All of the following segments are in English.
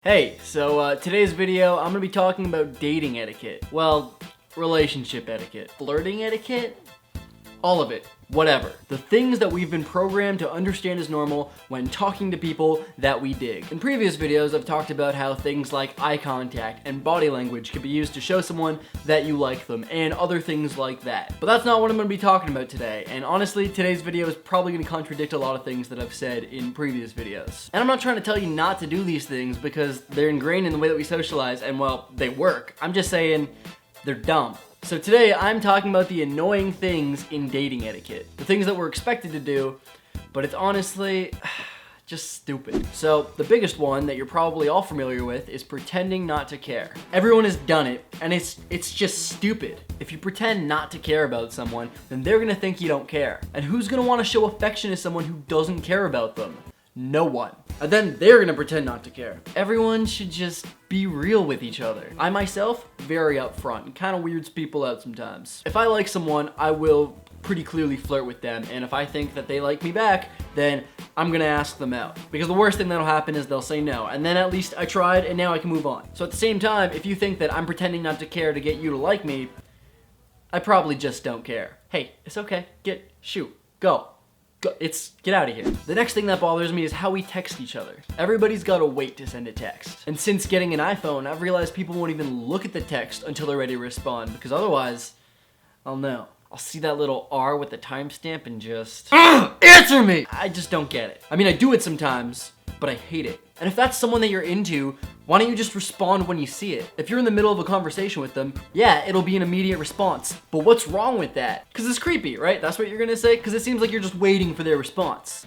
Hey, so today's video, I'm gonna be talking about dating etiquette. Well, relationship etiquette. Flirting etiquette? All of it. Whatever. The things that we've been programmed to understand as normal when talking to people that we dig. In previous videos, I've talked about how things like eye contact and body language can be used to show someone that you like them, and other things like that. But that's not what I'm going to be talking about today, and honestly, today's video is probably going to contradict a lot of things that I've said in previous videos. And I'm not trying to tell you not to do these things because they're ingrained in the way that we socialize, and well, they work. I'm just saying they're dumb. So today, I'm talking about the annoying things in dating etiquette. The things that we're expected to do, but it's honestly just stupid. So the biggest one that you're probably all familiar with is pretending not to care. Everyone has done it, and it's just stupid. If you pretend not to care about someone, then they're gonna think you don't care. And who's gonna wanna show affection to someone who doesn't care about them? No one. And then they're gonna pretend not to care. Everyone should just be real with each other. I myself, very upfront, and kind of weirds people out sometimes. If I like someone, I will pretty clearly flirt with them, and if I think that they like me back, then I'm gonna ask them out. Because the worst thing that'll happen is they'll say no, and then at least I tried, and now I can move on. So at the same time, if you think that I'm pretending not to care to get you to like me, I probably just don't care. Hey, it's okay. Shoot, go. Get out of here. The next thing that bothers me is how we text each other. Everybody's gotta wait to send a text. And since getting an iPhone, I've realized people won't even look at the text until they're ready to respond, because otherwise, I'll know. I'll see that little R with the timestamp and just answer me! I just don't get it. I mean, I do it sometimes, but I hate it. And if that's someone that you're into, why don't you just respond when you see it? If you're in the middle of a conversation with them, yeah, it'll be an immediate response. But what's wrong with that? Because it's creepy, right? That's what you're gonna say? Because it seems like you're just waiting for their response.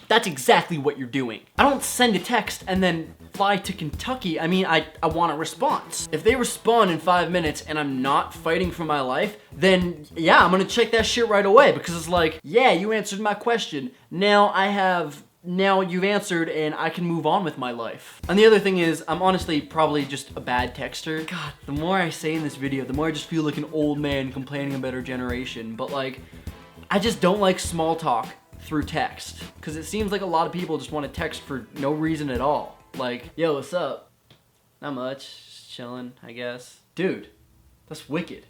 That's exactly what you're doing. I don't send a text and then fly to Kentucky. I mean, I want a response. If they respond in 5 minutes and I'm not fighting for my life, then yeah, I'm gonna check that shit right away, because it's like, yeah, you answered my question. Now you've answered and I can move on with my life. And the other thing is, I'm honestly probably just a bad texter. God, the more I say in this video, the more I just feel like an old man complaining about our generation. But like, I just don't like small talk through text, because it seems like a lot of people just want to text for no reason at all. Like, yo, what's up? Not much, just chilling, I guess. Dude, that's wicked.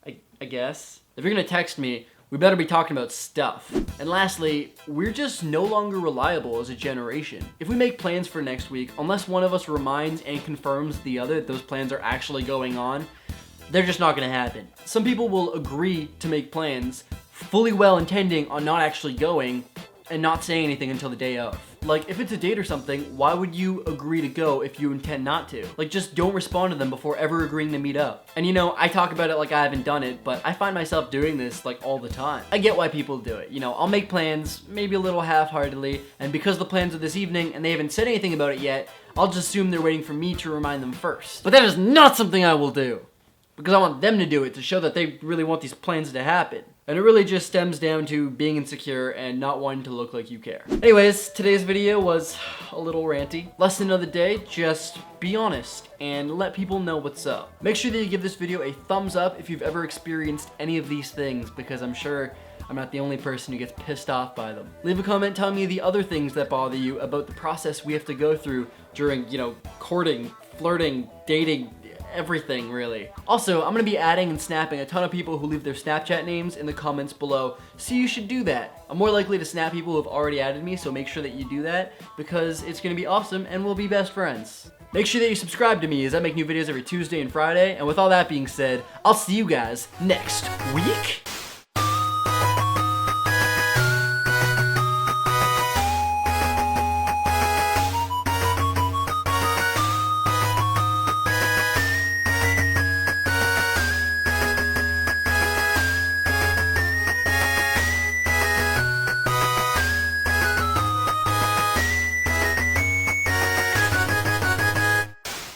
I guess. If you're gonna text me, we better be talking about stuff. And lastly, we're just no longer reliable as a generation. If we make plans for next week, unless one of us reminds and confirms the other that those plans are actually going on, they're just not gonna happen. Some people will agree to make plans fully well intending on not actually going and not saying anything until the day of. Like, if it's a date or something, why would you agree to go if you intend not to? Like, just don't respond to them before ever agreeing to meet up. And you know, I talk about it like I haven't done it, but I find myself doing this like all the time. I get why people do it. You know, I'll make plans, maybe a little half-heartedly, and because the plans are this evening and they haven't said anything about it yet, I'll just assume they're waiting for me to remind them first. But that is not something I will do, because I want them to do it to show that they really want these plans to happen. And it really just stems down to being insecure and not wanting to look like you care. Anyways, today's video was a little ranty. Lesson of the day, just be honest and let people know what's up. Make sure that you give this video a thumbs up if you've ever experienced any of these things, because I'm sure I'm not the only person who gets pissed off by them. Leave a comment telling me the other things that bother you about the process we have to go through during, you know, courting, flirting, dating, everything really. Also, I'm gonna be adding and snapping a ton of people who leave their Snapchat names in the comments below, so you should do that. I'm more likely to snap people who have already added me, so make sure that you do that, because it's gonna be awesome and we'll be best friends. Make sure that you subscribe to me, as I make new videos every Tuesday and Friday, and with all that being said, I'll see you guys next week.